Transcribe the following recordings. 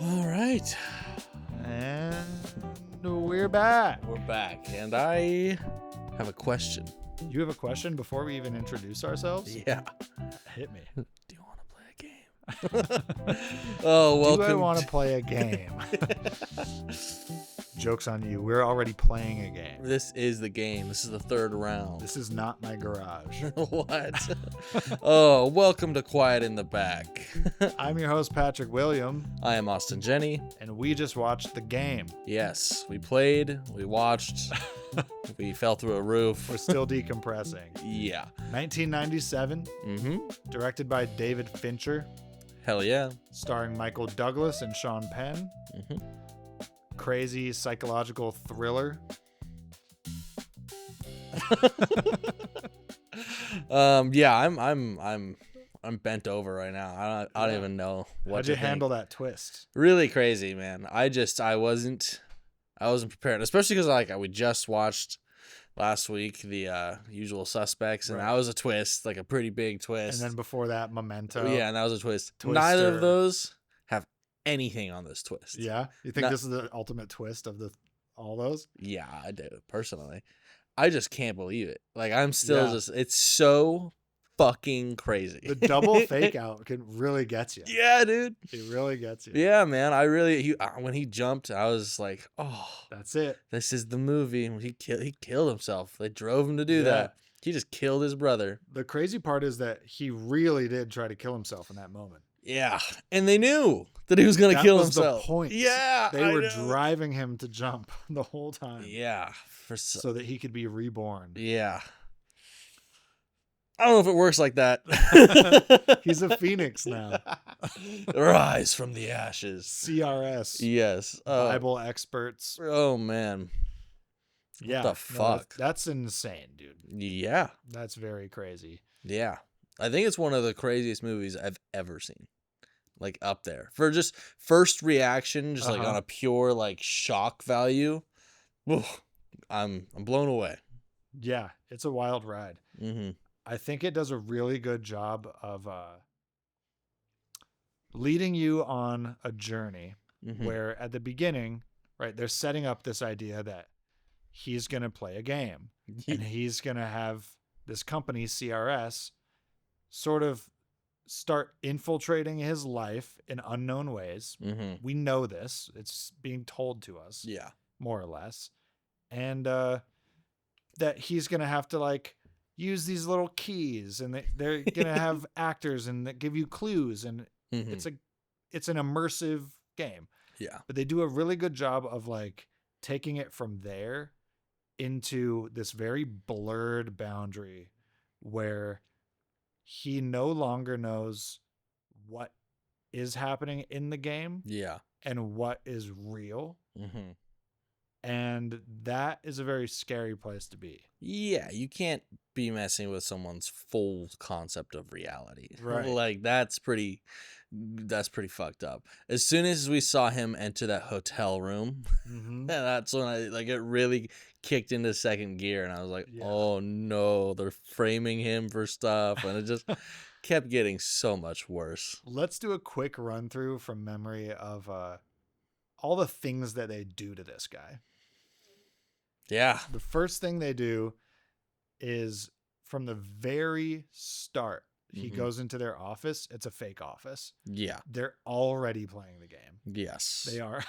All right. And we're back. We're back. And I have a question. You have a question before we even introduce ourselves? Yeah. Hit me. Do you want to play a game? Oh, welcome. Do I want to play a game? Joke's on you. We're already playing a game. This is the game. This is the third round. This is not my garage. What? Oh, welcome to Quiet in the Back. I'm your host, Patrick William, I am Austin Jenny. and we just watched the game. Yes, we played, we watched, we fell through a roof. We're still decompressing. Yeah. 1997, directed by David Fincher, Hell yeah. starring Michael Douglas and Sean Penn. Crazy psychological thriller. Yeah, I'm bent over right now. I don't even know what How'd to you think. handle that twist? Really crazy, man. I wasn't prepared, especially because we just watched last week the Usual Suspects, and Right. that was a twist, like a pretty big twist. And then before that, Memento. Yeah, and that was a twist. Twister. Neither of those have anything on this twist. Yeah? You think No- this is the ultimate twist of all those? Yeah, I do personally. I just can't believe it. Like I'm still Yeah. it's so fucking crazy. The double fake out can really get you. Yeah, dude. It really gets you. Yeah, man. When he jumped, I was like, oh, That's it. this is the movie. He killed himself. They drove him to do Yeah. that. He just killed his brother. The crazy part is that he really did try to kill himself in that moment. Yeah, and they knew that he was gonna That kill was himself. the point. Yeah, They I were know. driving him to jump the whole time. Yeah, So that he could be reborn. yeah. I don't know if it works like that. He's a phoenix now. Rise from the ashes. CRS. Yes. Bible experts. Oh man. Yeah. the no, fuck? that's insane, dude. Yeah. That's very crazy. Yeah. I think it's one of the craziest movies I've ever seen. Like up there. For just first reaction, just like Uh-huh. on a pure like shock value. Oof, I'm blown away. Yeah, it's a wild ride. Mm-hmm. I think it does a really good job of leading you on a journey Mm-hmm. where at the beginning, right, they're setting up this idea that he's going to play a game and he's going to have this company, CRS, sort of start infiltrating his life in unknown ways. Mm-hmm. We know this. It's being told to us, Yeah. more or less. And that he's going to have to like use these little keys and they're going to have actors and that give you clues. And Mm-hmm. it's an immersive game. Yeah. But they do a really good job of like taking it from there into this very blurred boundary where he no longer knows what is happening in the game Yeah. and what is real. Mm-hmm. And that is a very scary place to be. Yeah, you can't be messing with someone's full concept of reality. Right. Like that's pretty fucked up. As soon as we saw him enter that hotel room, that's when it really kicked into second gear and I was like, Yeah. "Oh no, they're framing him for stuff." And it just kept getting so much worse. Let's do a quick run through from memory of all the things that they do to this guy. Yeah. The first thing they do is from the very start, he Mhm. goes into their office. It's a fake office. Yeah. They're already playing the game. Yes. They are.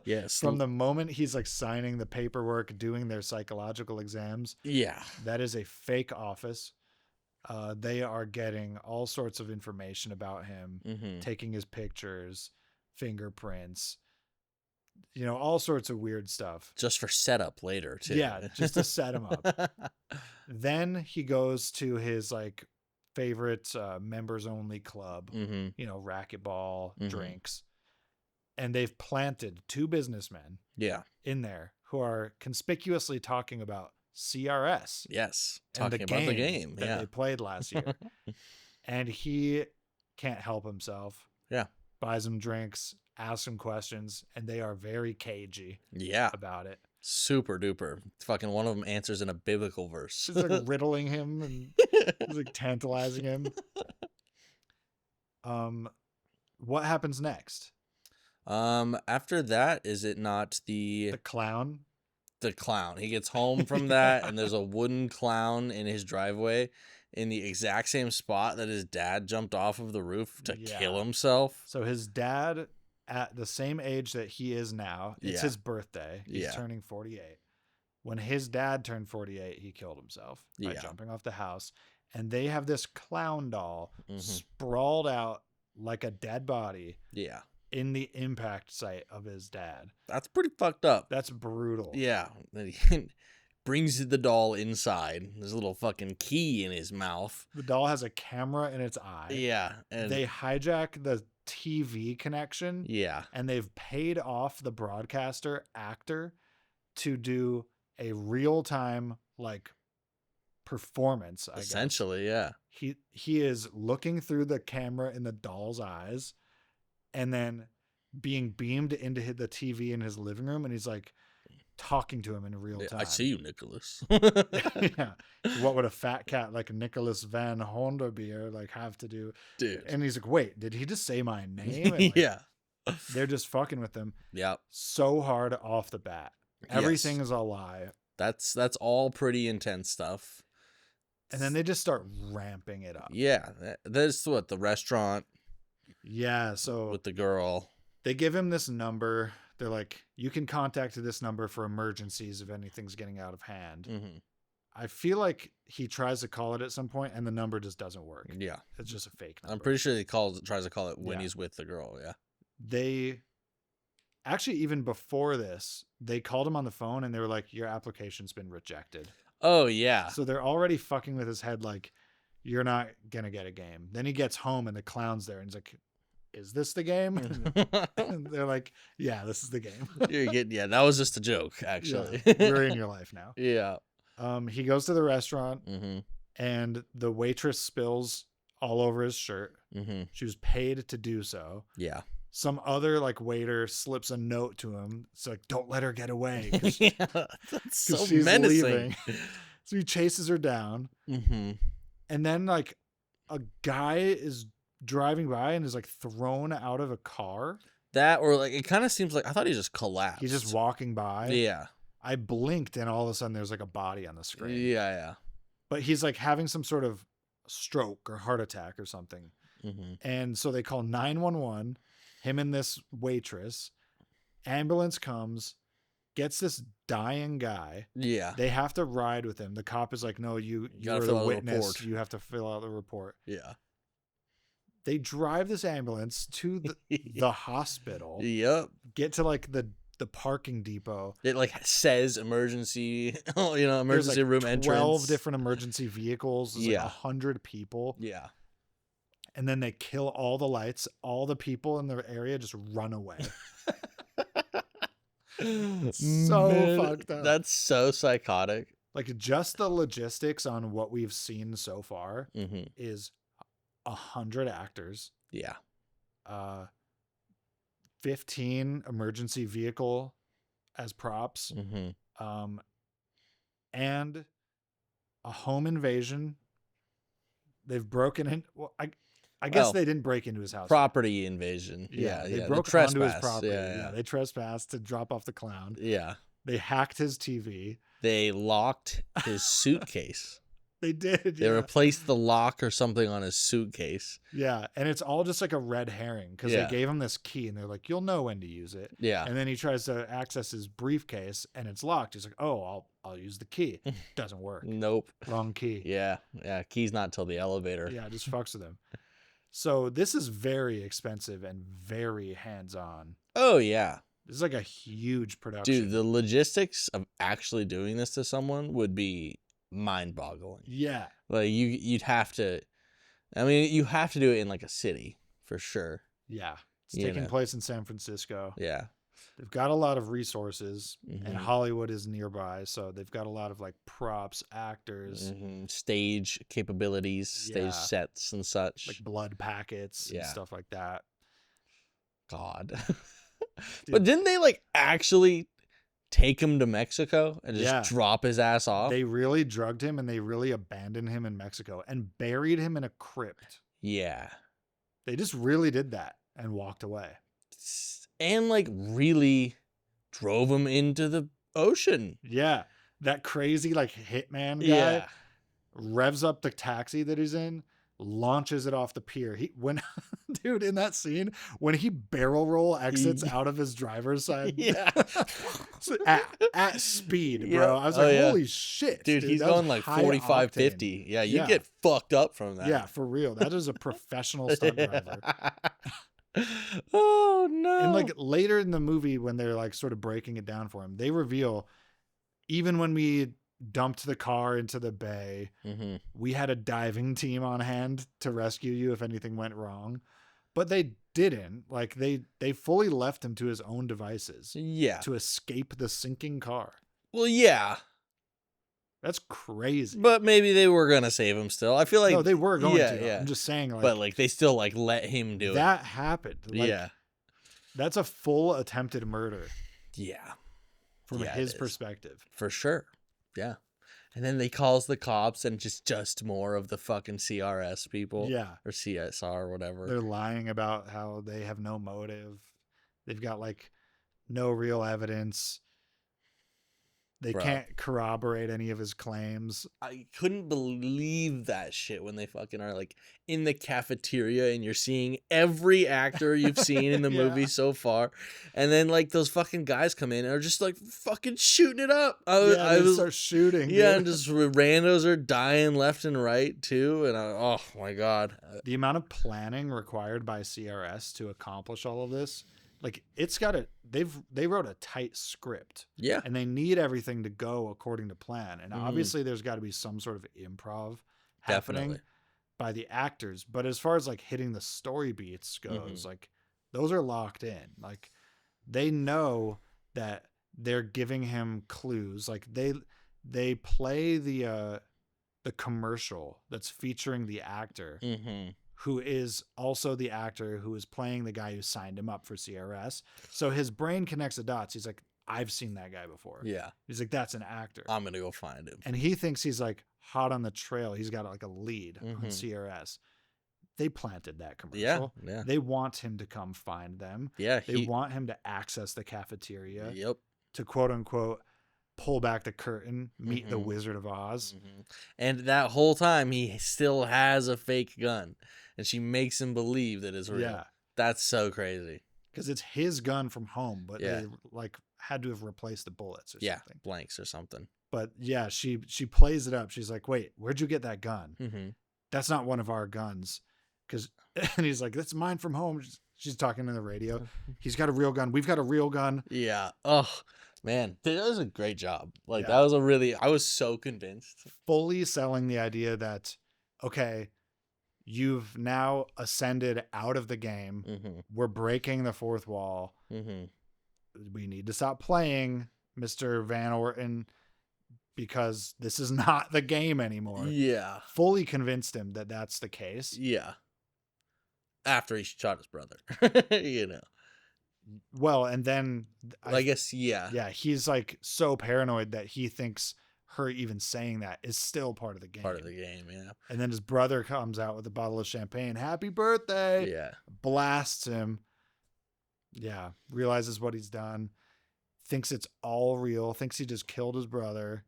Yes. From the moment he's like signing the paperwork, doing their psychological exams, Yeah. that is a fake office. They are getting all sorts of information about him, Mm-hmm. taking his pictures, fingerprints, all sorts of weird stuff. Just for setup later too. Yeah, just to set him up. Then he goes to his like favorite members only club, Mm-hmm. racquetball, Mhm. drinks. And they've planted two businessmen Yeah. in there who are conspicuously talking about CRS Yes. and Talking about the game. that Yeah. they played last year. And he can't help himself. Yeah. Buys them drinks, asks them questions, and they are very cagey Yeah. about it. Super duper. Fucking one of them answers in a biblical verse. She's like riddling him and he's like tantalizing him. What happens next? After that, is it not The clown. the clown? He gets home from that, and there's a wooden clown in his driveway in the exact same spot that his dad jumped off of the roof to kill himself. So his dad, at the same age that he is now, it's his birthday. He's turning 48. When his dad turned 48, he killed himself by jumping off the house. And they have this clown doll sprawled out like a dead body. Yeah. In the impact site of his dad. That's pretty fucked up. That's brutal. Yeah. Then he brings the doll inside. There's a little fucking key in his mouth. The doll has a camera in its eye. Yeah. And they hijack the TV connection. Yeah. And they've paid off the broadcaster actor to do a real-time like performance, I essentially, guess. He is looking through the camera in the doll's eyes and then being beamed into the TV in his living room, and he's like talking to him in real time. I see you, Nicholas. Yeah. What would a fat cat like Nicholas Van Honderbeer like have to do? Dude. And he's like, wait, did he just say my name? And, like, yeah. They're just fucking with him. Yeah. So hard off the bat. Everything is a lie. That's all pretty intense stuff. And then they just start ramping it up. Yeah. That's what, the restaurant. Yeah. So with the girl. They give him this number. They're like, you can contact this number for emergencies if anything's getting out of hand. Mm-hmm. I feel like he tries to call it at some point and the number just doesn't work. Yeah. It's just a fake number. I'm pretty sure he tries to call it when he's with the girl. Yeah. They actually, even before this, they called him on the phone and they were like, your application's been rejected. Oh, yeah. So they're already fucking with his head like, you're not going to get a game. Then he gets home and the clown's there and he's like, is this the game? And they're like, yeah, this is the game. That was just a joke, actually. Yeah, you're in your life now. Yeah. He goes to the restaurant and the waitress spills all over his shirt. She was paid to do so. Yeah. Some other like waiter slips a note to him. It's like, don't let her get away. Yeah, that's so she's menacing. Leaving. So he chases her down. And then like a guy is driving by and is like thrown out of a car. That, or like, it kind of seems like, I thought he just collapsed. He's just walking by. Yeah. I blinked and all of a sudden there's like a body on the screen. Yeah. But he's like having some sort of stroke or heart attack or something. And so they call 911, him and this waitress. Ambulance comes, gets this dying guy. Yeah. They have to ride with him. The cop is like, no, you're the witness. You have to fill out the report. Yeah. They drive this ambulance to the hospital. Yep. Get to like the parking depot. It like says emergency, emergency like room entrance. 12 different emergency vehicles. There's like 100 people. Yeah. And then they kill all the lights. All the people in the area just run away. So fucked up. That's so psychotic. Like just the logistics on what we've seen so far is 100 actors. Yeah. 15 emergency vehicle as props. And a home invasion. They've broken in. Well, I guess they didn't break into his house. Property invasion. Yeah. They broke onto his property. Yeah. They trespassed to drop off the clown. Yeah. They hacked his TV. They locked his suitcase. They did. They replaced the lock or something on his suitcase. Yeah. And it's all just like a red herring because they gave him this key and they're like, you'll know when to use it. Yeah. And then he tries to access his briefcase and it's locked. He's like, oh, I'll use the key. Doesn't work. Nope. Wrong key. Yeah. Yeah. Key's not till the elevator. Yeah. It just fucks with him. So this is very expensive and very hands-on. Oh, yeah. This is like a huge production. Dude, the logistics of actually doing this to someone would be mind-boggling. Yeah. Like you'd have to, I mean, you have to do it in like a city for sure. Yeah. It's taking place in San Francisco. Yeah. They've got a lot of resources and Hollywood is nearby. So they've got a lot of like props, actors, stage capabilities, stage sets and such. Like blood packets and stuff like that. God. But didn't they like actually take him to Mexico and just drop his ass off? They really drugged him and they really abandoned him in Mexico and buried him in a crypt. Yeah. They just really did that and walked away. and like really drove him into the ocean. Yeah. That crazy like hitman guy Yeah. revs up the taxi that he's in, launches it off the pier. Dude, in that scene, when he barrel roll exits out of his driver's side Yeah. at speed, Yeah. bro. I was Oh, like, yeah. holy shit. Dude, he's that was going like high 45, octane. 50. Yeah, you Yeah. get fucked up from that. Yeah, for real. That is a professional stunt driver. Oh, no. And like later in the movie, when they're like sort of breaking it down for him, they reveal even when we dumped the car into the bay, we had a diving team on hand to rescue you if anything went wrong. But they didn't. Like they fully left him to his own devices. Yeah. To escape the sinking car. Well, yeah. That's crazy. But maybe they were gonna save him still. I feel like no, they were going to. Yeah. I'm just saying, like, but like they still like let him do it. That happened. Like, yeah. That's a full attempted murder. Yeah. From his perspective. For sure. Yeah. And then they calls the cops and just more of the fucking CRS people. Yeah. Or CSR or whatever. They're lying about how they have no motive. They've got like no real evidence. They can't corroborate any of his claims. I couldn't believe that shit when they fucking are like in the cafeteria and you're seeing every actor you've seen in the movie so far. And then like those fucking guys come in and are just like fucking shooting it up. I start shooting. Yeah, dude. and just randos are dying left and right too. And oh my God. The amount of planning required by CRS to accomplish all of this. Like they wrote a tight script. Yeah. And they need everything to go according to plan. And obviously there's got to be some sort of improv happening by the actors. But as far as like hitting the story beats goes, like those are locked in. Like they know that they're giving him clues. Like they play the commercial that's featuring the actor. Who is also the actor who is playing the guy who signed him up for CRS. So his brain connects the dots. He's like, I've seen that guy before. Yeah. He's like, that's an actor. I'm going to go find him. And he thinks he's like hot on the trail. He's got like a lead on CRS. They planted that commercial. Yeah. They want him to come find them. Yeah. They want him to access the cafeteria. Yep. To quote unquote, pull back the curtain, meet the Wizard of Oz. And that whole time he still has a fake gun. And she makes him believe that it's real. Yeah. That's so crazy. Because it's his gun from home, but they like had to have replaced the bullets or something. Blanks or something. But yeah, she plays it up. She's like, wait, where'd you get that gun? That's not one of our guns. And he's like, that's mine from home. She's talking on the radio. He's got a real gun. We've got a real gun. Yeah. Oh, man. That was a great job. Like, that was I was so convinced. Fully selling the idea that, okay, you've now ascended out of the game. We're breaking the fourth wall. We need to stop playing Mr. Van Orton because this is not the game anymore. Yeah. Fully convinced him that that's the case. Yeah. After he shot his brother, you know. Well, and then I guess, yeah. Yeah. He's like so paranoid that he thinks her even saying that is still part of the game. Part of the game, yeah. And then his brother comes out with a bottle of champagne. Happy birthday. Yeah. Blasts him. Yeah. Realizes what he's done. Thinks it's all real. Thinks he just killed his brother.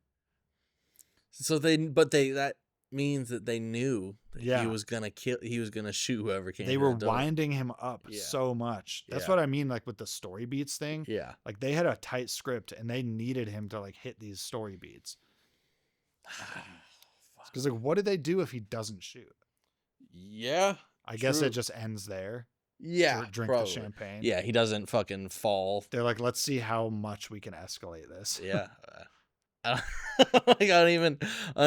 So that means that they knew that he was gonna shoot whoever came. They were winding him up so much. That's what I mean, like with the story beats thing. Yeah. Like they had a tight script and they needed him to like hit these story beats. Because like, what do they do if he doesn't shoot? Yeah, I guess it just ends there. Yeah, drink the champagne. Yeah, he doesn't fucking fall. They're like, let's see how much we can escalate this. Yeah, I don't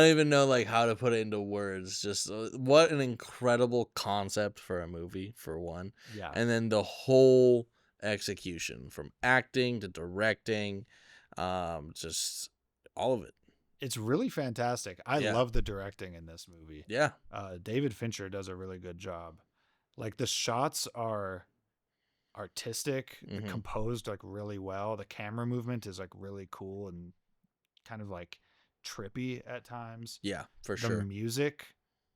even know like how to put it into words. Just what an incredible concept for a movie, for one. Yeah, and then the whole execution from acting to directing, just all of it. It's really fantastic. I love the directing in this movie. Yeah. David Fincher does a really good job. Like the shots are artistic, composed like really well. The camera movement is like really cool and kind of like trippy at times. Yeah, for sure. The music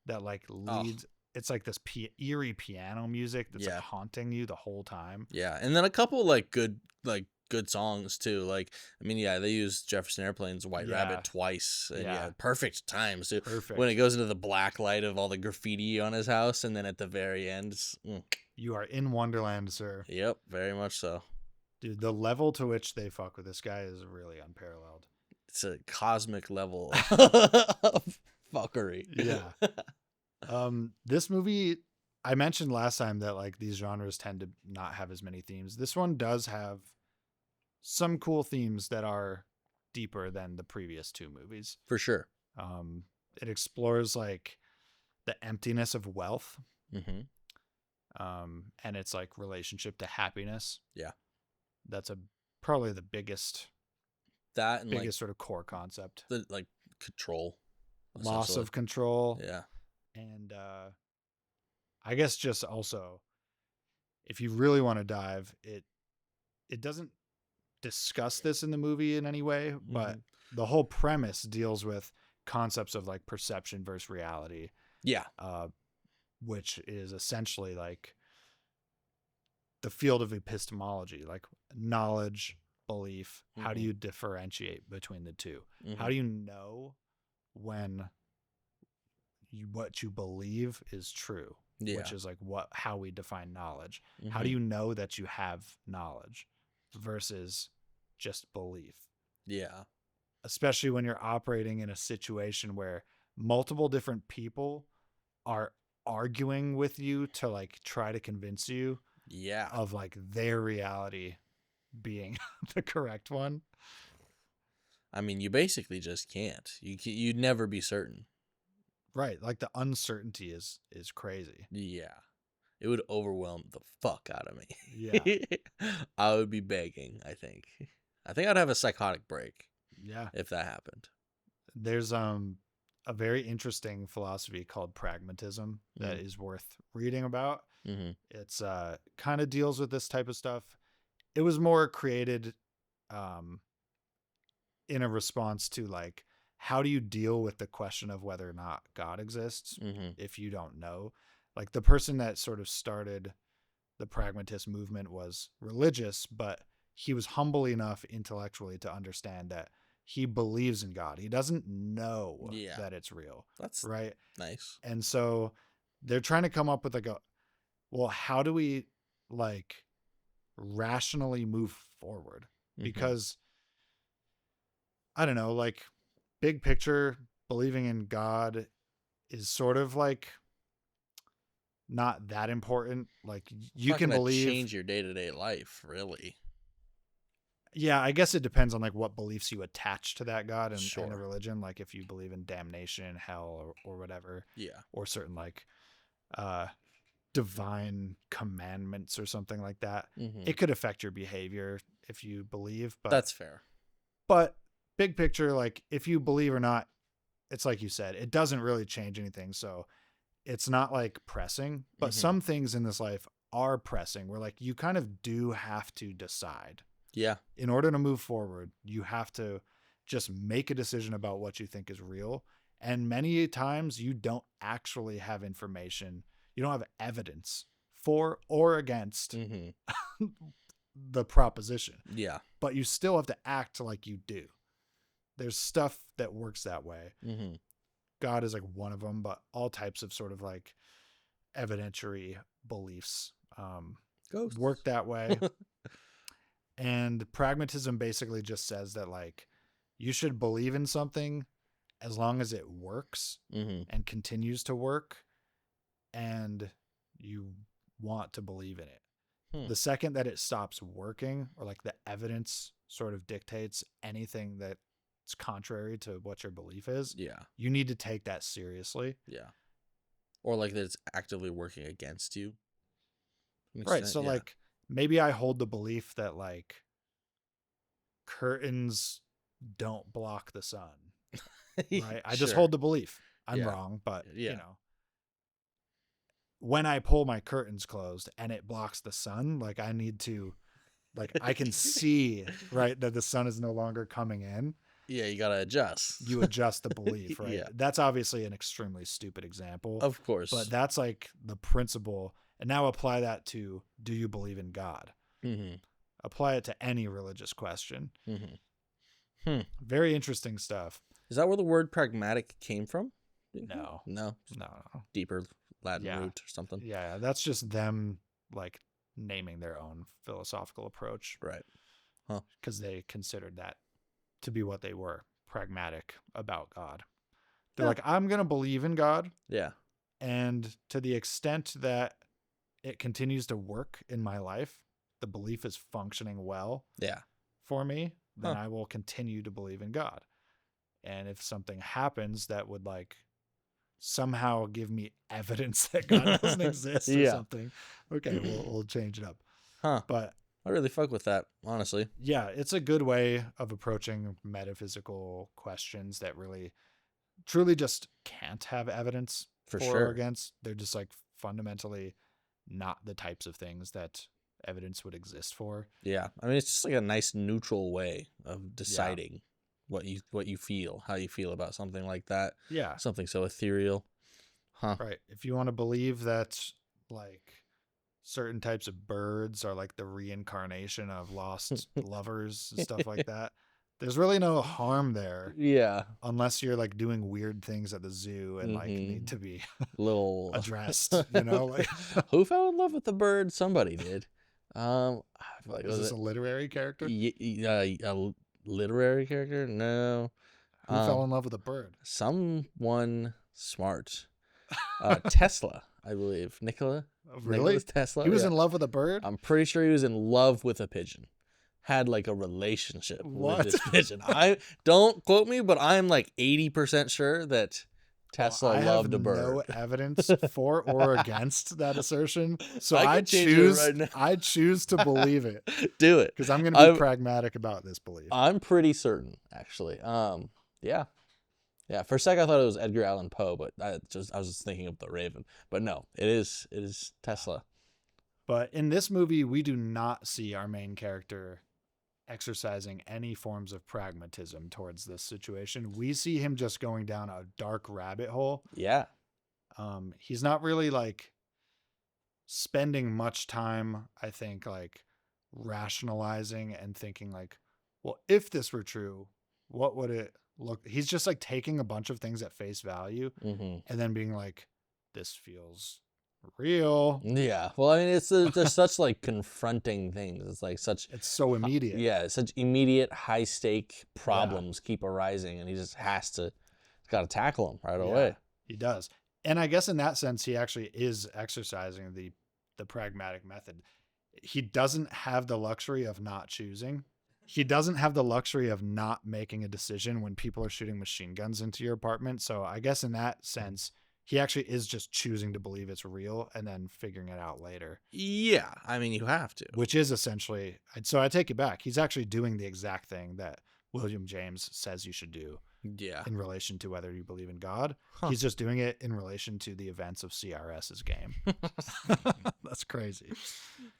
that like leads, it's like this eerie piano music that's like Yeah. haunting you the whole time. Yeah, and then a couple like good songs too. Like, I mean, yeah, they use Jefferson Airplane's White Yeah. Rabbit twice, and Yeah. perfect times too. Perfect. When it goes into the black light of all the graffiti on his house, and then at the very end, You are in Wonderland, sir. Yep, very much so. Dude, the level to which they fuck with this guy is really unparalleled. It's a cosmic level of fuckery. Yeah. This movie, I mentioned last time that like these genres tend to not have as many themes. This one does have some cool themes that are deeper than the previous two movies. For sure. It explores like the emptiness of wealth. Mm-hmm. And its like relationship to happiness. Yeah. That's probably the biggest Like sort of core concept. the like control. Loss of control. Yeah. And I guess just also, if you really want to dive, it doesn't discuss this in the movie in any way, but the whole premise deals with concepts of like perception versus reality. Yeah. Which is essentially like the field of epistemology, like knowledge, belief. How do you differentiate between the two? How do you know when what you believe is true? Yeah. Which is like how we define knowledge. How do you know that you have knowledge versus just belief? Yeah. Especially when you're operating in a situation where multiple different people are arguing with you to like try to convince you of like their reality being the correct one. I mean, you basically just can't. You'd never be certain. Right. Like the uncertainty is crazy. Yeah. It would overwhelm the fuck out of me. Yeah. I would be begging, I think. I'd have a psychotic break. Yeah. If that happened. There's a very interesting philosophy called pragmatism that is worth reading about. It's kind of deals with this type of stuff. It was more created in a response to like, how do you deal with the question of whether or not God exists if you don't know? Like the person that sort of started the pragmatist movement was religious, but he was humble enough intellectually to understand that he believes in God. He doesn't know that it's real. That's right. Nice. And so they're trying to come up with like well, how do we like rationally move forward? Because I don't know, like big picture, believing in God is sort of like not that important. Like you can believe change your day-to-day life, really. Yeah, I guess it depends on like what beliefs you attach to that God and the religion. Like if you believe in damnation, hell, or whatever. Yeah. Or certain like divine commandments or something like that. It could affect your behavior if you believe, but that's fair. But big picture, like if you believe or not, it's like you said, it doesn't really change anything. So it's not like pressing, but some things in this life are pressing where like you kind of do have to decide. Yeah. In order to move forward, you have to just make a decision about what you think is real. And many times you don't actually have information. You don't have evidence for or against the proposition. Yeah. But you still have to act like you do. There's stuff that works that way. God is like one of them, but all types of sort of like evidentiary beliefs work that way. And pragmatism basically just says that like you should believe in something as long as it works and continues to work and you want to believe in it. The second that it stops working or like the evidence sort of dictates anything that's contrary to what your belief is, you need to take that seriously. Yeah. Or like that it's actively working against you. Right. So like maybe I hold the belief that like curtains don't block the sun. Right. I just hold the belief. I'm wrong, but you know, when I pull my curtains closed and it blocks the sun, like I need to, like I can see, right, that the sun is no longer coming in. Yeah, you gotta adjust. you adjust the belief, right? Yeah. That's obviously an extremely stupid example, Of course. but that's like the principle. And now apply that to, do you believe in God? Mm-hmm. Apply it to any religious question. Mm-hmm. Very interesting stuff. Is that where the word pragmatic came from? No. No. No. Deeper Latin Yeah. root or something. Yeah, that's just them like naming their own philosophical approach Right. because they considered that to be what they were, pragmatic about God. They're Yeah. like, I'm going to believe in God. Yeah. And to the extent that it continues to work in my life, the belief is functioning well Yeah. for me, then Huh. I will continue to believe in God. And if something happens that would like somehow give me evidence that God doesn't exist or Yeah. something, okay, we'll change it up. Huh. But I really fuck with that, honestly. yeah, it's a good way of approaching metaphysical questions that really truly just can't have evidence For for sure. or against. They're just like fundamentally not the types of things that evidence would exist for. Yeah. I mean, it's just like a nice neutral way of deciding what you feel, how you feel about something like that. Yeah. Something so ethereal. Huh. Right. If you want to believe that like certain types of birds are like the reincarnation of lost lovers and stuff like that, there's really no harm there Yeah. unless you're like doing weird things at the zoo and like Mhm. need to be Little addressed, you know? Like, Who fell in love with the bird? Somebody did. I feel like is was this it a literary character? a literary character? No. Who fell in love with a bird? Someone smart. Tesla, I believe. Nikola Really? Tesla. He was yeah. in love with a bird? I'm pretty sure he was in love with a pigeon. Had like a relationship What? with this pigeon. I don't quote me, but I'm like 80% sure that Tesla I loved a have bird. no evidence for or against that assertion, so I I could change it choose. right now. I choose to believe it Do it. because I'm going to be pragmatic about this belief. I'm pretty certain, actually. Yeah. For a sec, I thought it was Edgar Allan Poe, but I was just thinking of The Raven. But no, it is Tesla. But in this movie, we do not see our main character exercising any forms of pragmatism towards this situation. We see him just going down a dark rabbit hole. Yeah. He's not really like spending much time, I think, like rationalizing and thinking like, well, if this were true, what would it look? He's just like taking a bunch of things at face value Mm-hmm. and then being like, this feels real. Yeah. Well, I mean, there's such like confronting things. It's like such. It's so immediate. Yeah, such immediate high stake problems keep arising, and he just has to. He's got to tackle them right away. He does. And I guess in that sense, he actually is exercising the pragmatic method. He doesn't have the luxury of not choosing. He doesn't have the luxury of not making a decision when people are shooting machine guns into your apartment. So I guess in that sense, he actually is just choosing to believe it's real and then figuring it out later. Yeah, I mean, you have to. Which is essentially, so I take it back. He's actually doing the exact thing that William James says you should do. Yeah. In relation to whether you believe in God. Huh. He's just doing it in relation to the events of CRS's game. That's crazy.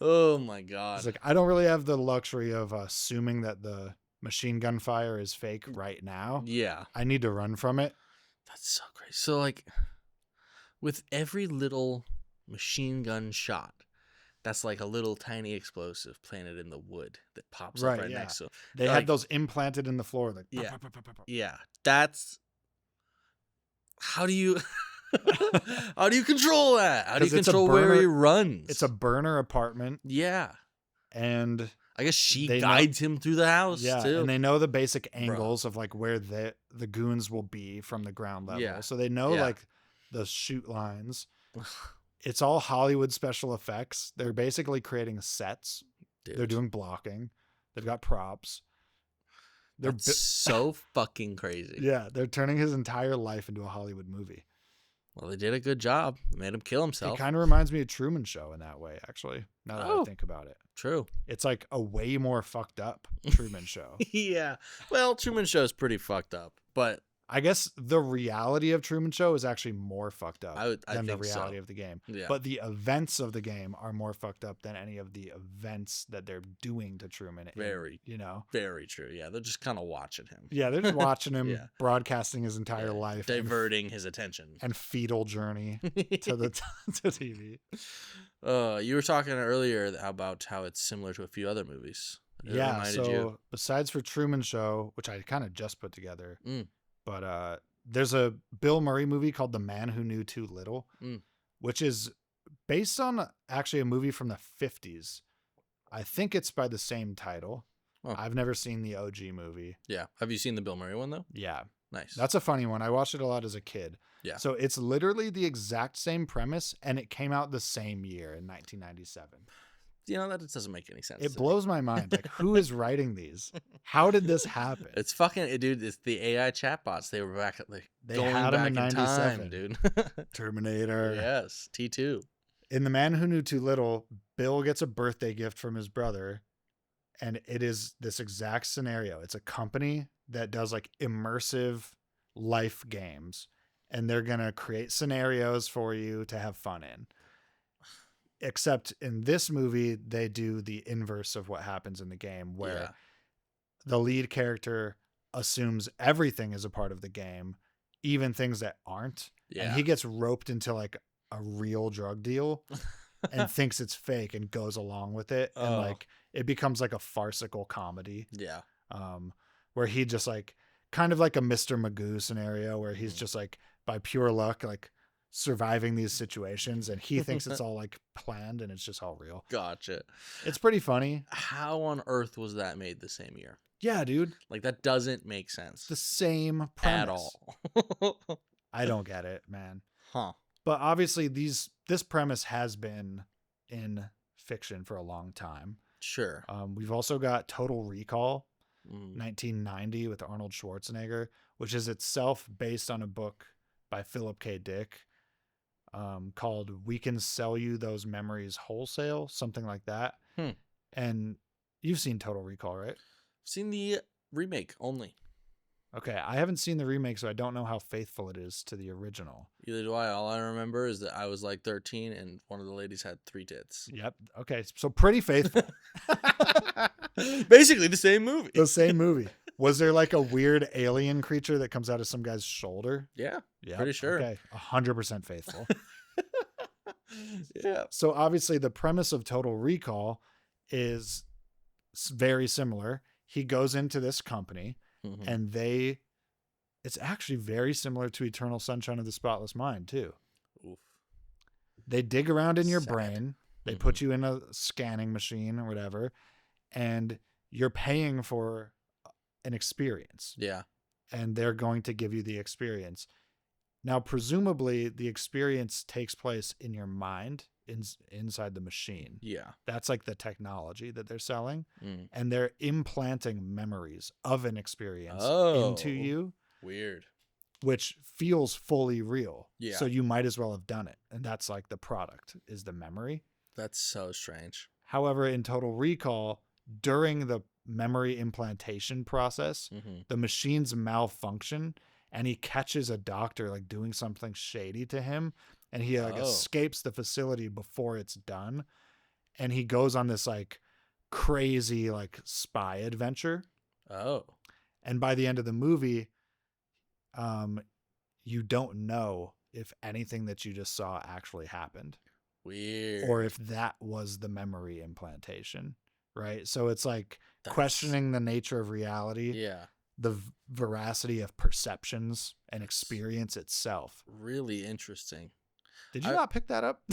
Oh my God. It's like, I don't really have the luxury of assuming that the machine gun fire is fake right now. Yeah. I need to run from it. That's so crazy. So like with every little machine gun shot, that's like a little tiny explosive planted in the wood that pops up right next to it. They Like, had those implanted in the floor. Like, Yeah. pop, pop, pop, pop, pop. Yeah. That's how do you control that? How do you 'Cause it's a control where burner- he runs? It's a burner apartment, Yeah. and I guess she They know- guides him through the house too. and they know the basic angles of like where the goons will be from the ground level. Yeah. So they know Yeah. like the shoot lines. It's all Hollywood special effects. They're basically creating sets. Dude, They're doing blocking. They've got props. They're that's so fucking crazy. yeah, they're turning his entire life into a Hollywood movie. Well, they did a good job. They made him kill It himself. kind of reminds me of Truman Show in that way, actually. Now that I Oh. think about it, True. it's like a way more fucked up Truman Show. Yeah. Well, Truman Show's pretty fucked up, but I guess the reality of Truman Show is actually more fucked up I than the think so. reality of the game. Yeah. But the events of the game are more fucked up than any of the events that they're doing to Truman. Very. You know? Very true. Yeah, they're just kind of watching him. Yeah, they're just watching him Yeah. broadcasting his entire Yeah, life. diverting his attention. And fetal journey to the to TV. You were talking earlier about how it's similar to a few other movies. It Yeah, reminded so you. besides for Truman Show, which I kind of just put together, Mm. but there's a Bill Murray movie called The Man Who Knew Too Little, which is based on actually a movie from the 50s. I think it's by the same title. Oh. I've never seen the OG movie. Yeah. Have you seen the Bill Murray one, though? Yeah. Nice. That's a funny one. I watched it a lot as a kid. Yeah. So it's literally the exact same premise, and it came out the same year in 1997. That just doesn't make any sense. It blows my mind. Like, who is writing these? How did this happen? It's fucking, dude. It's the AI chatbots. They were back at They had them in 97, time, dude. Terminator. Yes, T2. In The Man Who Knew Too Little, Bill gets a birthday gift from his brother, and it is this exact scenario. It's a company that does like immersive life games, and they're going to create scenarios for you to have fun in. Except in this movie, they do the inverse of what happens in the game, where the lead character assumes everything is a part of the game, even things that aren't. Yeah. And he gets roped into like a real drug deal and thinks it's fake and goes along with it. And like, it becomes like a farcical comedy. Yeah. Where he just like, kind of like a Mr. Magoo scenario where he's just like, by pure luck, like surviving these situations, and he thinks it's all like planned and it's just all real. Gotcha. It's pretty funny. How on earth was that made the same year? Yeah, dude. Like, that doesn't make sense. The same premise. At all. I don't get it, man. Huh. But obviously this premise has been in fiction for a long time. Sure. We've also got Total Recall, 1990 with Arnold Schwarzenegger, which is itself based on a book by Philip K. Dick called We Can Sell You Those Memories Wholesale, something like that. And you've seen Total Recall, right? I've seen the remake only. Okay, I haven't seen the remake, so I don't know how faithful it is to the original. Either do I. All I remember is that I was like 13 and one of the ladies had 3 tits. Yep. Okay, so pretty faithful. Basically the same movie. The same movie. Was there like a weird alien creature that comes out of some guy's shoulder? Yeah, Yep. pretty sure. Okay, 100% faithful. Yeah. So obviously the premise of Total Recall is very similar. He goes into this company and it's actually very similar to Eternal Sunshine of the Spotless Mind too. Oof. They dig around in your Sad. brain. They put you in a scanning machine or whatever, and you're paying for an experience. Yeah. And they're going to give you the experience. Now, presumably the experience takes place in your mind inside the machine. Yeah. That's like the technology that they're selling. And they're implanting memories of an experience into you. Weird. Which feels fully real. Yeah. So you might as well have done it. And that's like the product is the memory. That's so strange. However, in Total Recall, during the memory implantation process, the machines malfunction and he catches a doctor like doing something shady to him, and he like escapes the facility before it's done, and he goes on this like crazy like spy adventure. And by the end of the movie, you don't know if anything that you just saw actually happened. Weird. Or if that was the memory implantation, right? So it's like questioning the nature of reality. Yeah. The veracity of perceptions and experience itself. Really interesting. Did you not pick that up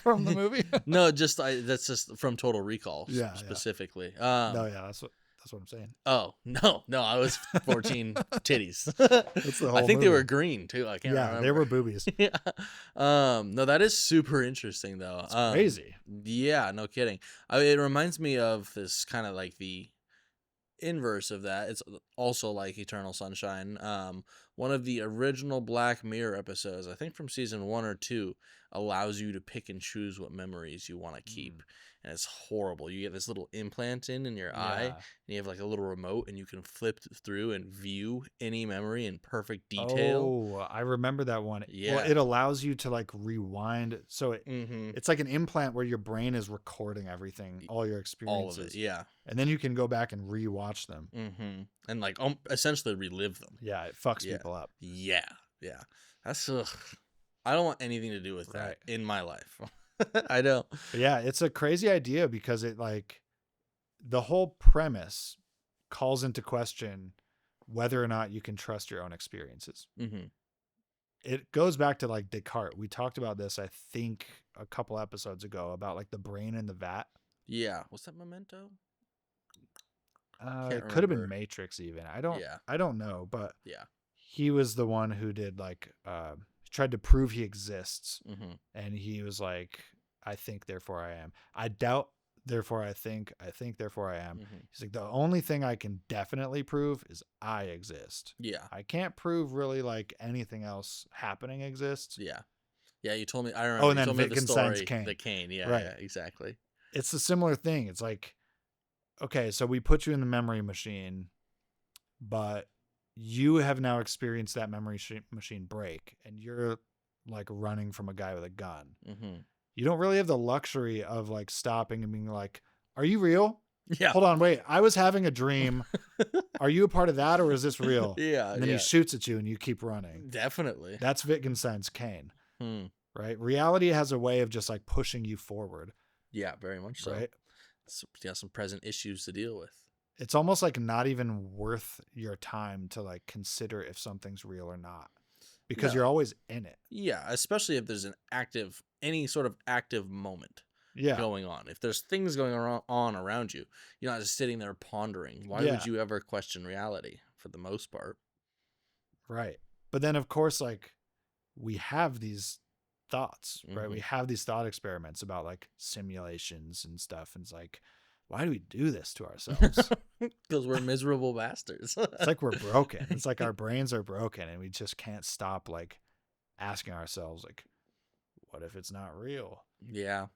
from the movie? No, that's just from Total Recall specifically. No, yeah, that's what I'm saying. Oh, no, I was 14 titties. That's the whole I think movie. they were green too. I can't remember. Yeah, they were boobies. Yeah. No, that is super interesting though. It's crazy. Yeah, no kidding. It reminds me of this kind of like the inverse of that. It's also like Eternal Sunshine. One of the original Black Mirror episodes, I think from season 1 or 2, allows you to pick and choose what memories you want to keep. And it's horrible. You get this little implant in your eye, Yeah. and you have like a little remote, and you can flip through and view any memory in perfect detail. Oh, I remember that one. Yeah. Well, it allows you to like rewind. So Mm-hmm. it's like an implant where your brain is recording everything, all your All experiences. of it, yeah. And then you can go back and rewatch them. Mm-hmm. And like essentially relive them. Yeah, it fucks Yeah. people up. Yeah, yeah. That's I don't want anything to do with that Right. in my life. I don't. But yeah, it's a crazy idea because it like the whole premise calls into question whether or not you can trust your own experiences. Mm-hmm. It goes back to like Descartes. We talked about this, I think, a couple episodes ago about like the brain in the vat. Yeah. Was that Memento? It could have been Matrix even. I don't know, but Yeah. he was the one who did like tried to prove he exists. Mm-hmm. And he was like, I think, therefore I am. I doubt, therefore I think, therefore I am. Mm-hmm. He's like, the only thing I can definitely prove is I exist. Yeah. I can't prove really like anything else happening exists. Yeah. Yeah, you told me. I remember. Oh, and you then told me the Wittgenstein's story. Kane. The Kane. Yeah, Right. yeah, exactly. It's a similar thing. It's like, okay, so we put you in the memory machine, but you have now experienced that memory machine break, and you're like running from a guy with a gun. Mm-hmm. You don't really have the luxury of like stopping and being like, are you real? Yeah. Hold on, wait. I was having a dream. Are you a part of that, or is this real? Yeah. And then yeah. he shoots at you and you keep running. Definitely. That's Wittgenstein's Kane, Hmm. right? Reality has a way of just like pushing you forward, Yeah, very much so. right? Some present issues to deal with. It's almost like not even worth your time to like consider if something's real or not, because No. you're always in it. Yeah, especially if there's any sort of active moment Yeah. going on. If there's things going on around you, you're not just sitting there pondering. Why Yeah. would you ever question reality for the most part? Right. But then of course, like we have these thoughts, right? Mhm. We have these thought experiments about like simulations and stuff. And it's like, why do we do this to ourselves? Because we're miserable bastards. It's like we're broken. It's like our brains are broken and we just can't stop like asking ourselves like, what if it's not real? Yeah.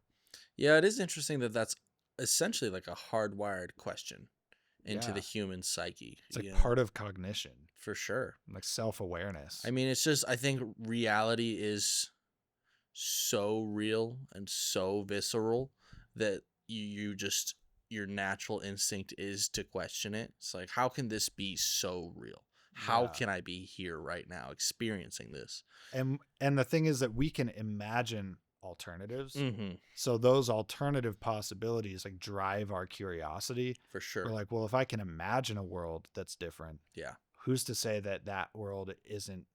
Yeah, it is interesting that that's essentially like a hardwired question into Yeah. the human psyche. It's like you know? part of cognition, For sure. like self-awareness. I mean, it's just, I think reality is so real and so visceral that your natural instinct is to question it. It's like, how can this be so real? How Yeah. can I be here right now experiencing this? And the thing is that we can imagine alternatives. Mm-hmm. So those alternative possibilities like drive our curiosity. For sure. We're like, well, if I can imagine a world that's different, Yeah. who's to say that that world isn't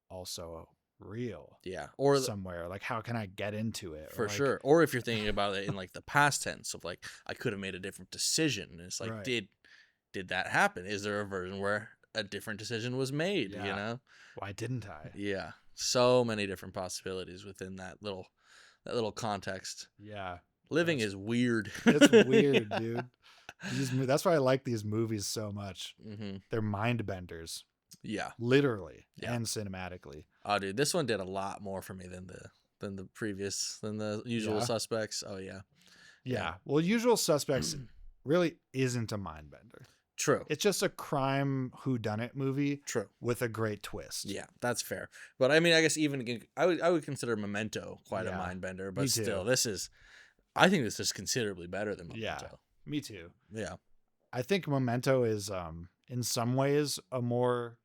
also real Yeah. Or somewhere? Like, how can I get into it? for Or, like, sure. Or if you're thinking about it in like the past tense of like, I could have made a different decision. And it's like, Right. did that happen? Is there a version where a different decision was made? You Yeah. know? Why didn't I? Yeah. So many different possibilities within that little context. Yeah. Living That's- is weird. It's weird, dude. That's why I like these movies so much. Mm-hmm. They're mind benders, Yeah. literally Yeah. and cinematically. Oh, dude, this one did a lot more for me than the Usual Yeah. Suspects. Oh yeah. Yeah. Well, Usual Suspects really isn't a mind bender. True. It's just a crime whodunit movie True. with a great twist. Yeah, that's fair. But I mean, I guess I would consider Memento quite a Yeah, mind bender, me but too. still, I think this is considerably better than Yeah. Memento. Me too. Yeah. I think Memento is in some ways a more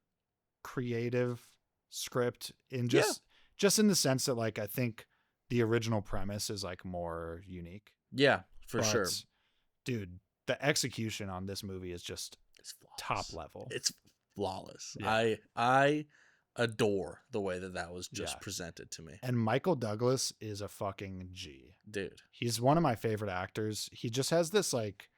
creative script in just in the sense that like I think the original premise is like more unique. Yeah, for sure. But, dude, the execution on this movie is just It's flawless. top level. It's flawless. Yeah. I adore the way that was just Yeah. presented to me. And Michael Douglas is a fucking G. Dude. He's one of my favorite actors. He just has this like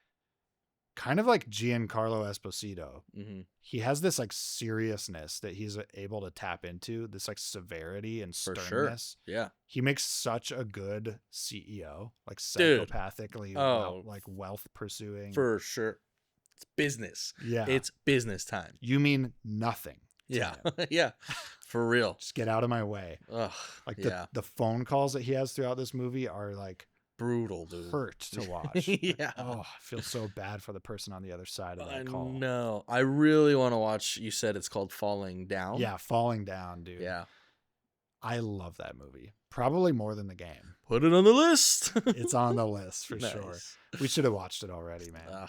kind of like Giancarlo Esposito. Mm-hmm. He has this like seriousness that he's able to tap into, this like severity and For sternness. sure. Yeah. He makes such a good CEO, like Dude. psychopathically Oh. like wealth pursuing. For sure. It's business. yeah. It's business time. You mean nothing. to Yeah. him. Yeah. For real. Just get out of my way. Ugh. Like Yeah. the phone calls that he has throughout this movie are like Brutal, dude. hurt to watch. Yeah. Oh, I feel so bad for the person on the other side of that I call. know. I really want to watch. You said it's called Falling Down. Yeah, Falling Down, dude. Yeah. I love that movie. Probably more than the game. Put it on the list. It's on the list for Nice. sure. We should have watched it already, man. Ugh,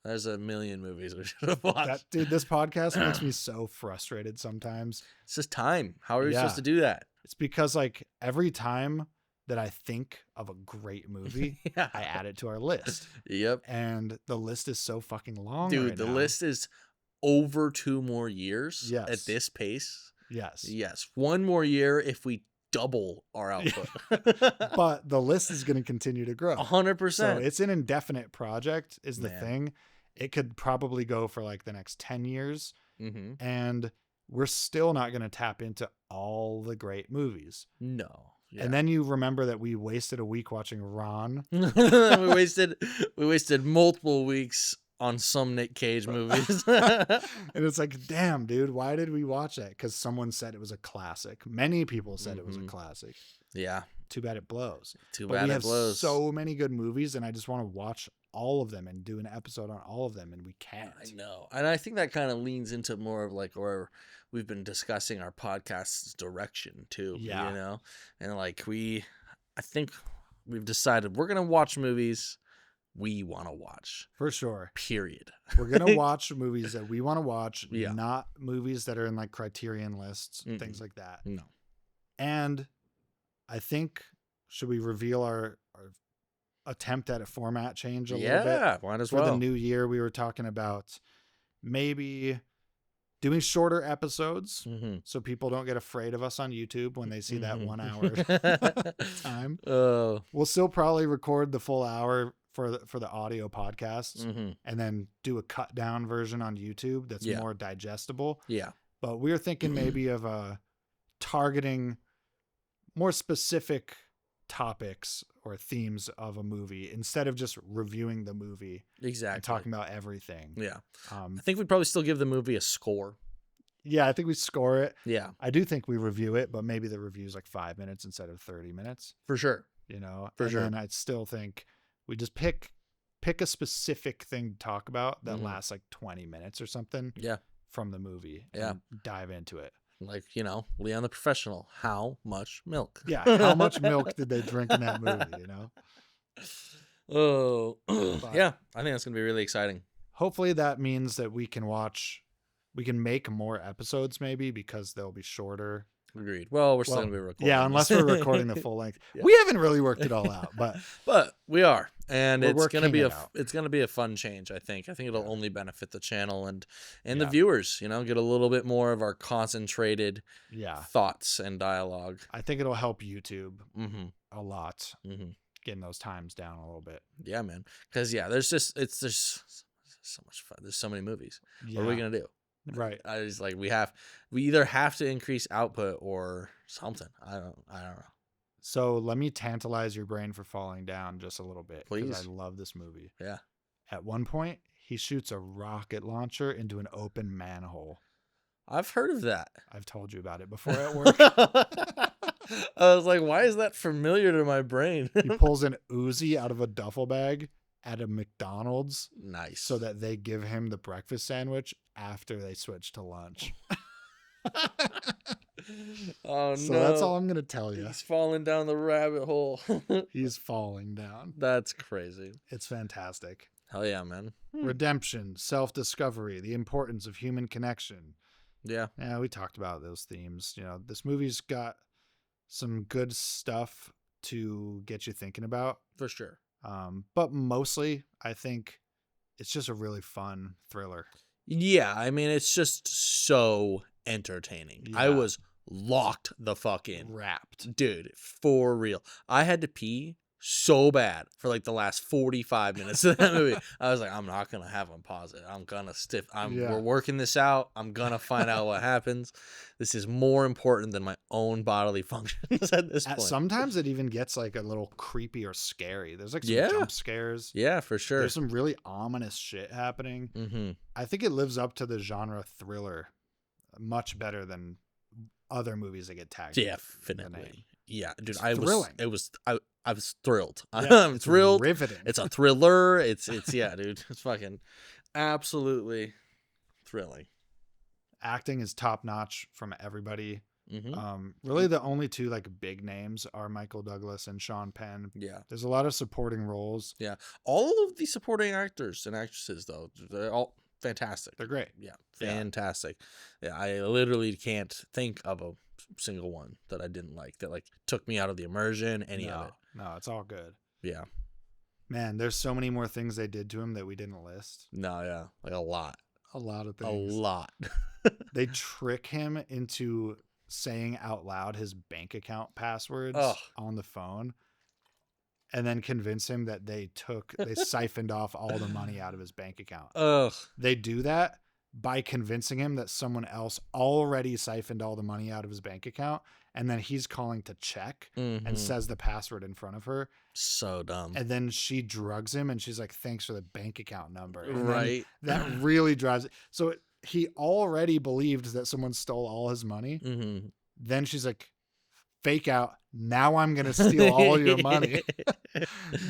there's a million movies we should have watched. Dude, this podcast makes me so frustrated sometimes. It's just time. How are we Yeah. supposed to do that? It's because like every time that I think of a great movie, Yeah. I add it to our list. Yep. And the list is so fucking long. Dude, right the now. list is over 2 more years Yes. at this pace. Yes. Yes. 1 more year if we double our output. But the list is going to continue to grow. 100%. So it's an indefinite project is the Man. thing. It could probably go for like the next 10 years. Mm-hmm. And we're still not going to tap into all the great movies. No. Yeah. And then you remember that we wasted a week watching Ron. we wasted multiple weeks on some Nick Cage movies. And it's like, damn, dude, why did we watch that? Because someone said it was a classic. Many people said it was a Mhm. classic. Yeah. Too bad it blows. Too But bad we it have blows. so many good movies, and I just want to watch all of them and do an episode on all of them, and we can't. I know. And I think that kind of leans into more of like, or we've been discussing our podcast's direction too. Yeah. You know? And like I think we've decided we're gonna watch movies we want to watch. For sure. Period. We're going to watch movies that we want to watch, Yeah. not movies that are in like Criterion lists, Mm-mm. things like that. No. And I think, should we reveal our attempt at a format change a little bit? Yeah, might as For well. the new year, we were talking about maybe doing shorter episodes Mm-hmm. so people don't get afraid of us on YouTube when they see that Mhm. 1 hour time. Oh. We'll still probably record the full hour for the audio podcasts Mm-hmm. and then do a cut down version on YouTube that's Yeah. more digestible. Yeah. But we were thinking maybe of targeting more specific topics or themes of a movie instead of just reviewing the movie Exactly. and talking about everything. Yeah. I Um, think we'd probably still give the movie a score. yeah, I think we score it. Yeah, I do think we review it, but maybe the review is like 5 minutes instead of 30 minutes, for sure. you know? For and sure. then I'd still think we just pick a specific thing to talk about that Mhm. lasts like 20 minutes or something Yeah. from the movie. Yeah. And dive into it. Like, Leon the Professional. How much milk? Yeah. How much milk did they drink in that movie, you know? Oh, But- yeah. I think that's going to be really exciting. Hopefully that means that we can make more episodes maybe because they'll be shorter. Agreed. Well, we're still Well, going to be recording. Yeah, unless this. we're recording the full length. Yeah. We haven't really worked it all out, but But we are. And We're it's going to working be it out. it's going to be a fun change, I think. I think it'll only benefit the channel and the Yeah. viewers, get a little bit more of our concentrated yeah, thoughts and dialogue. I think it'll help YouTube Mhm. a lot, Mhm. getting those times down a little bit. Yeah, man. Cuz there's so much fun. There's so many movies. Yeah, What are we going to do? right. I just like we either have to increase output or something. I don't know. So let me tantalize your brain for Falling Down just a little bit. 'Cause Please. I love this movie. Yeah. At one point, he shoots a rocket launcher into an open manhole. I've heard of that. I've told you about it before at work. I was like, why is that familiar to my brain? He pulls an Uzi out of a duffel bag at a McDonald's Nice. so that they give him the breakfast sandwich after they switch to lunch. Oh So no. that's all I'm going to tell you. He's falling down the rabbit hole. He's falling down. That's crazy. It's fantastic. Hell yeah, man. Redemption, self-discovery, the importance of human connection. Yeah. Yeah, we talked about those themes. This movie's got some good stuff to get you thinking about. For sure. But mostly, I think it's just a really fun thriller. Yeah, I mean, it's just so entertaining. I Yeah. was locked the fuck in. Wrapped. Dude, for real. I had to pee so bad for like the last 45 minutes of that movie. I was like, I'm not going to have him pause it. I'm going to Yeah. we're working this out. I'm going to find out what happens. This is more important than my own bodily functions at this point. Sometimes it even gets like a little creepy or scary. There's like some Yeah. jump scares. Yeah, for sure. There's some really ominous shit happening. Mm-hmm. I think it lives up to the genre thriller much better than other movies that get tagged. with the name. Definitely. Yeah, dude. It's I thrilling. was thrilled. Yeah, I'm it's thrilled. riveting. It's a thriller. It's yeah, dude. It's fucking absolutely thrilling. Acting is top notch from everybody. Mm-hmm. Really, the only two like big names are Michael Douglas and Sean Penn. Yeah. There's a lot of supporting roles. Yeah. All of the supporting actors and actresses, though, they're all fantastic. They're great. Yeah. Fantastic. Yeah. I literally can't think of a single one that I didn't like that like took me out of the immersion, any of it. No, it's all good. Yeah. Man, there's so many more things they did to him that we didn't list. No, yeah. Like a lot. A lot of A things. lot. They trick him into saying out loud his bank account passwords Ugh. on the phone and then convince him that they siphoned off all the money out of his bank account. Ugh. They do that by convincing him that someone else already siphoned all the money out of his bank account, and then he's calling to check and says the password in front of her. So dumb. And then she drugs him and she's like, thanks for the bank account number. And Right. that really drives it. So he already believed that someone stole all his money. Mm-hmm. Then she's like, fake out. Now I'm going to steal all your money.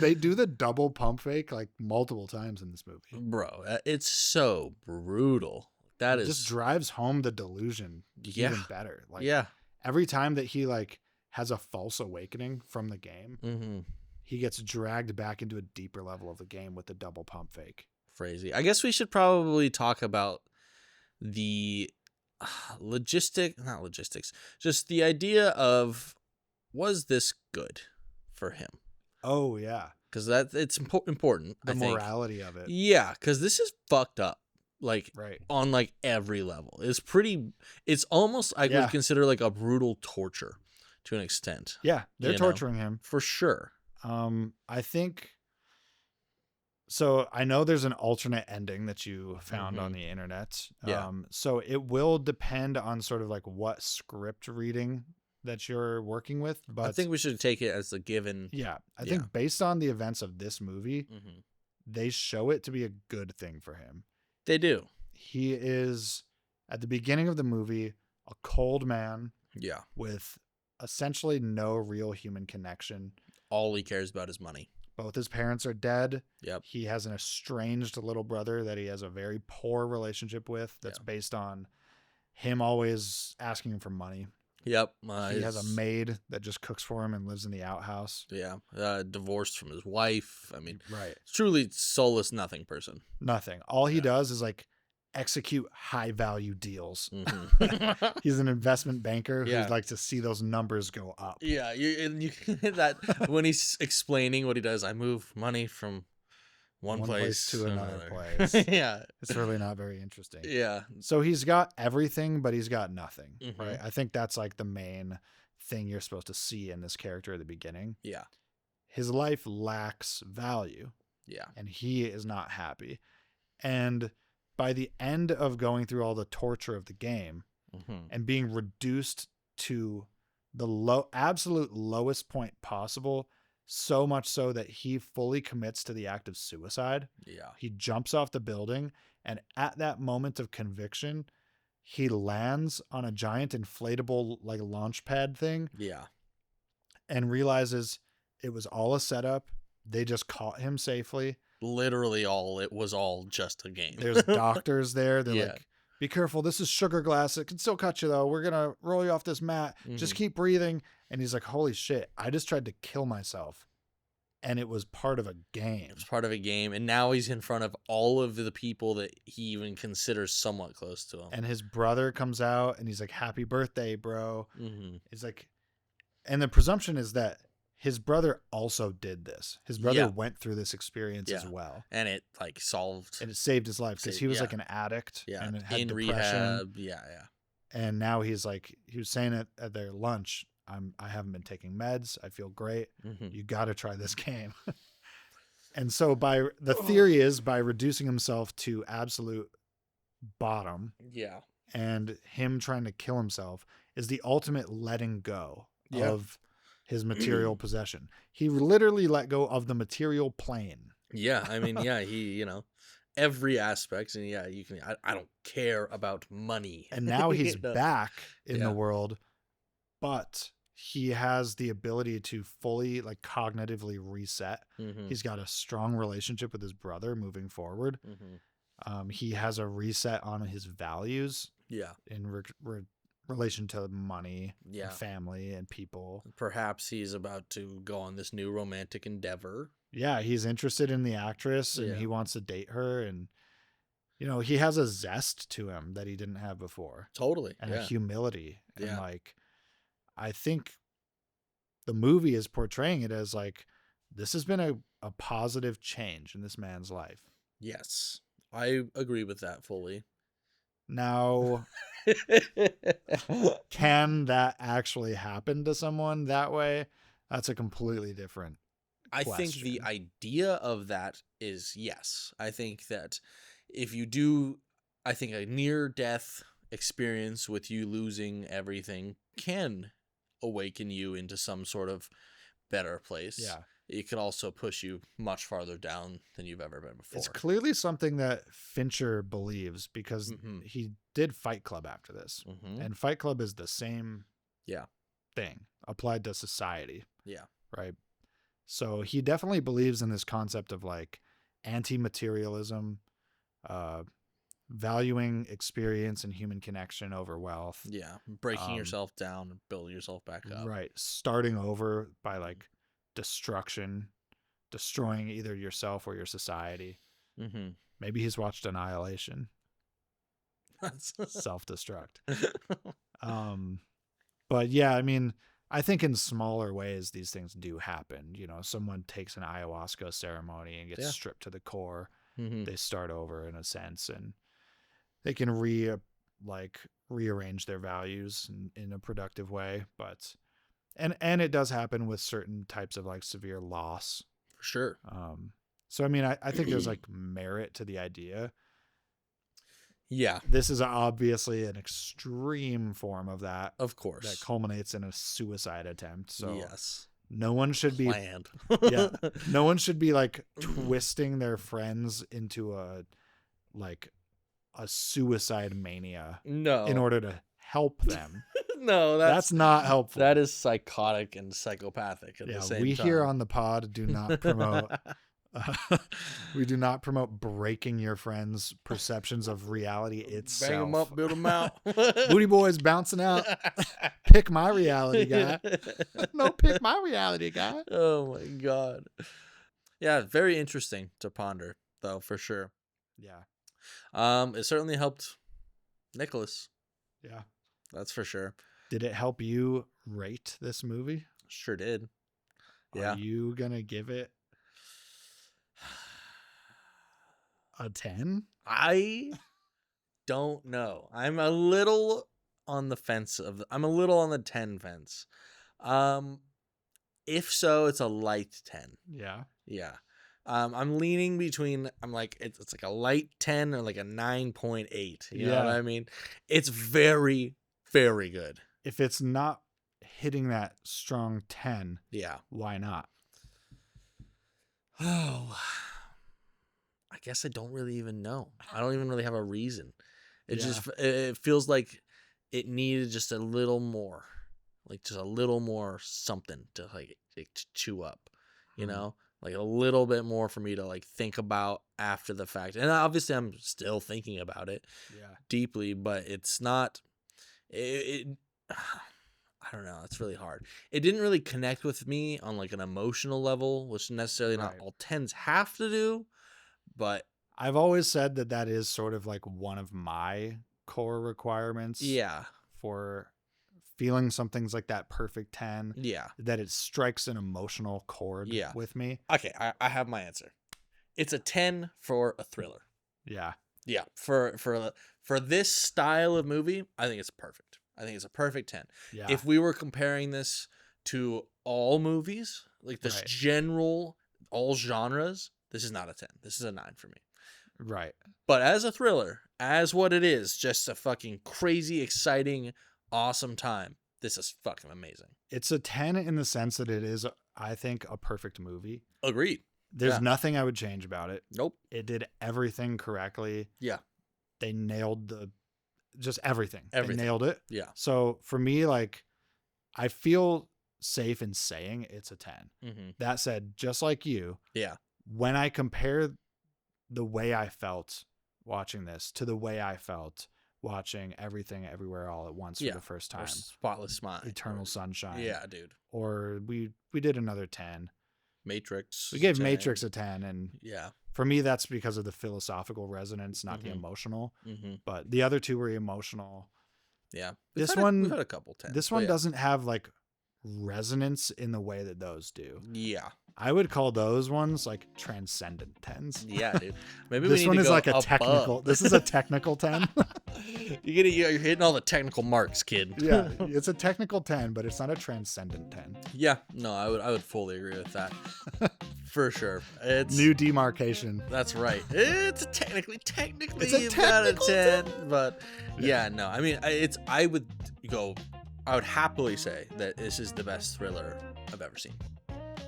They do the double pump fake like multiple times in this movie. Bro, it's so brutal. That It is just drives home the delusion even better. Like yeah. every time that he like has a false awakening from the game, Mm-hmm. he gets dragged back into a deeper level of the game with the double pump fake. Crazy. I guess we should probably talk about the not logistics, just the idea of, was this good for him? Oh yeah. Because it's important. The I think. morality of it. Yeah, because this is fucked up. Like Right. on like every level. It's almost I would consider like a brutal torture to an extent. Yeah, they're torturing him. For sure. I think so. I know there's an alternate ending that you found on the internet. Yeah. So it will depend on sort of like what script reading that you're working with. But I think we should take it as a given. Yeah. I think based on the events of this movie, Mm-hmm. they show it to be a good thing for him. They do. He is at the beginning of the movie a cold man Yeah. with essentially no real human connection. All he cares about is money. Both his parents are dead. Yep. He has an estranged little brother that he has a very poor relationship with that's based on him always asking him for money. Yep. He has a maid that just cooks for him and lives in the outhouse. Yeah. Divorced from his wife. I mean, Right. truly soulless nothing person. Nothing. All he does is like execute high value deals. Mm-hmm. He's an investment banker Yeah. who'd like to see those numbers go up. Yeah. You can hit that when he's explaining what he does. I move money from one place to another place. Yeah. It's really not very interesting. Yeah. So he's got everything, but he's got nothing. Mhm. Right. I think that's like the main thing you're supposed to see in this character at the beginning. Yeah. His life lacks value. Yeah. And he is not happy. And by the end of going through all the torture of the game Mm-hmm. and being reduced to the absolute lowest point possible, so much so that he fully commits to the act of suicide. Yeah. He jumps off the building, and at that moment of conviction, he lands on a giant inflatable like launch pad thing Yeah. and realizes it was all a setup. They just caught him safely. Literally it was all just a game. There's doctors there. They're Yeah. like, be careful. This is sugar glass. It can still cut you though. We're going to roll you off this mat. Just keep breathing. And he's like, holy shit. I just tried to kill myself. And it was part of a game. It was part of a game, and now he's in front of all of the people that he even considers somewhat close to him. And his brother comes out and he's like, happy birthday, bro. Mm-hmm. He's like, and the presumption is that his brother also did this. His brother went through this experience as well. And it like solved. And it saved his life because he was like an addict. Yeah. And it had in depression. rehab. Yeah. Yeah. And now he's like, he was saying it at their lunch. I haven't been taking meds. I feel great. Mm-hmm. You got to try this game. And so the theory is by reducing himself to absolute bottom Yeah. and him trying to kill himself is the ultimate letting go of his material possession. He literally let go of the material plane. Yeah. I mean, yeah, he, every aspect. And yeah, you can, I don't care about money. And now he's back in the world but he has the ability to fully like cognitively reset. Mm-hmm. He's got a strong relationship with his brother moving forward. Mm-hmm. He has a reset on his values Yeah. in relation to money, Yeah. and family, and people. Perhaps he's about to go on this new romantic endeavor. Yeah, he's interested in the actress and Yeah. he wants to date her, and you know, he has a zest to him that he didn't have before. Totally. And Yeah. a humility. And Yeah. like, I think the movie is portraying it as like, this has been a positive change in this man's life. Yes. I agree with that fully. Now, can that actually happen to someone that way? That's a completely different I question. think the idea of that is yes. I think that if you do, I think a near-death experience with you losing everything can awaken you into some sort of better place. Yeah. It could also push you much farther down than you've ever been before. It's clearly something that Fincher believes because he did Fight Club after this. And Fight Club is the same thing applied to society. Yeah. Right. So he definitely believes in this concept of like anti-materialism, valuing experience and human connection over wealth. Yeah. Breaking yourself down and building yourself back up. Right. Starting over by like destruction, destroying either yourself or your society. Maybe he's watched Annihilation. Self-destruct. But yeah, I mean, I think in smaller ways these things do happen. You know, someone takes an ayahuasca ceremony and gets stripped to the core. They start over in a sense, and they can rearrange their values in a productive way. But and it does happen with certain types of like severe loss. For sure. So I mean, I think there's like merit to the idea. Yeah. This is obviously an extreme form of that. Of course. That culminates in a suicide attempt. So yes. No one should be planned. No one should be like twisting their friends into a suicide mania. No. In order to help them. No, that's not helpful. That is psychotic and psychopathic at the same time. We here on the pod do not promote we do not promote breaking your friends' perceptions of reality itself. Bang them up, build them out. Booty boys bouncing out. Pick my reality guy. No, pick my reality guy. Oh my god. Yeah, very interesting to ponder, though, for sure. Yeah. It certainly helped Nicholas. Yeah. That's for sure. Did it help you rate this movie? Sure did. Yeah. Are you gonna give it a 10? I don't know. I'm a little on the fence I'm a little on the 10 fence. If so, it's a light 10. Yeah. Yeah. I'm leaning between I'm like it's like a light 10 or like a 9.8. You know what I mean? It's very, very good. If it's not hitting that strong 10, why not? Oh, I guess I don't really even know. I don't even really have a reason. It feels like it needed just a little more, like just a little more something to to chew up, you know, like a little bit more for me to like think about after the fact. And obviously I'm still thinking about it deeply, but it's not, I don't know. It's really hard. It didn't really connect with me on like an emotional level, which necessarily not all 10s have to do. But I've always said that is sort of like one of my core requirements. Yeah. For feeling something's like that perfect 10. Yeah. That it strikes an emotional chord with me. Okay, I have my answer. It's a 10 for a thriller. Yeah. Yeah. For this style of movie, I think it's perfect. I think it's a perfect 10. Yeah. If we were comparing this to all movies, like this general, all genres, this is not a 10. This is a 9 for me. Right. But as a thriller, as what it is, just a fucking crazy, exciting, awesome time, this is fucking amazing. It's a 10 in the sense that it is, I think, a perfect movie. Agreed. There's nothing I would change about it. Nope. It did everything correctly. Yeah. They nailed just everything. Everything. They nailed it. Yeah. So for me, like, I feel safe in saying it's a 10. Mm-hmm. That said, just like you, Yeah. when I compare the way I felt watching this to the way I felt watching Everything Everywhere All at Once for the first Or time, Spotless Mind. Eternal Sunshine. Yeah, dude. Or we did another 10. Matrix. We gave 10. Matrix a 10, and Yeah. for me that's because of the philosophical resonance, not the emotional. Mm-hmm. But the other two were emotional. Yeah. We've We've had a couple 10s. This one doesn't have like resonance in the way that those do. Yeah. I would call those ones like transcendent 10s. Yeah, dude. Maybe This we need one to is go like a above. technical. This is a technical 10. You're hitting all the technical marks, kid. Yeah, it's a technical 10, but it's not a transcendent 10. Yeah. No, I would fully agree with that. For sure. It's New demarcation. That's right. It's technically It's a you've got a technical 10, but yeah, no. I mean, I would happily say that this is the best thriller I've ever seen,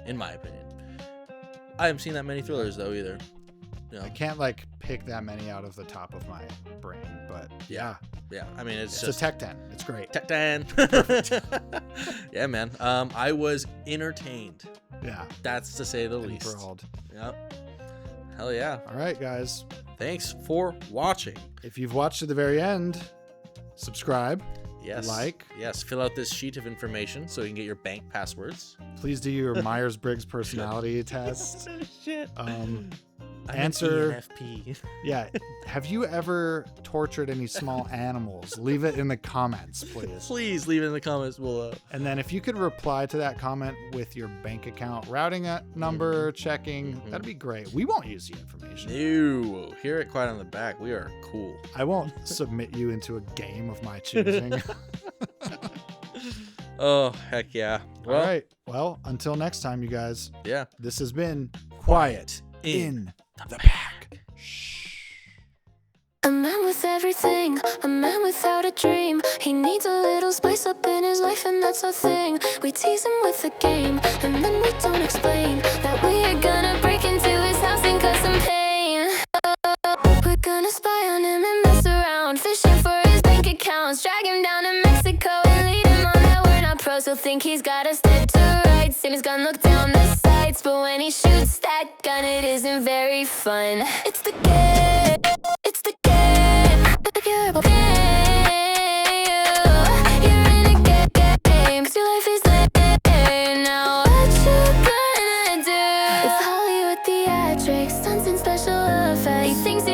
in my opinion. I haven't seen that many thrillers though either. You know? I can't like pick that many out of the top of my brain, but yeah. Yeah. I mean, it's It's just a tech 10. It's great. Tech 10. Yeah, man. I was entertained. Yeah. That's to say the least. Enthralled. Yep. Hell yeah. All right, guys. Thanks for watching. If you've watched to the very end, subscribe. Yes. Like. Yes. Fill out this sheet of information so you can get your bank passwords. Please do your Myers-Briggs personality test. Shit. Answer. ENFP. Yeah. Have you ever tortured any small animals? Leave it in the comments, please. Please leave it in the comments below. And then if you could reply to that comment with your bank account routing number, checking, that'd be great. We won't use the information. No. Hear it quiet on the back. We are cool. I won't submit you into a game of my choosing. Oh, heck yeah. Well, All right. Well, until next time, you guys. Yeah. This has been Quiet in the Back. A man with everything, a man without a dream. He needs a little spice up in his life, and that's our thing. We tease him with a game, and then we don't explain that we are gonna break into his house and cause some pain. We're gonna spy on him and mess around, fishing for his bank accounts, drag him down to Mexico and lead him on that we're not pros. He'll think he's got us dead to rights, and he's gonna look down the sights. But when he shoots that gun, it isn't very fun. It's the game. It's the game. You're in a game, 'cause your life is lame. Now what you gonna do? It's Hollywood theatrics, stunts and special effects. He thinks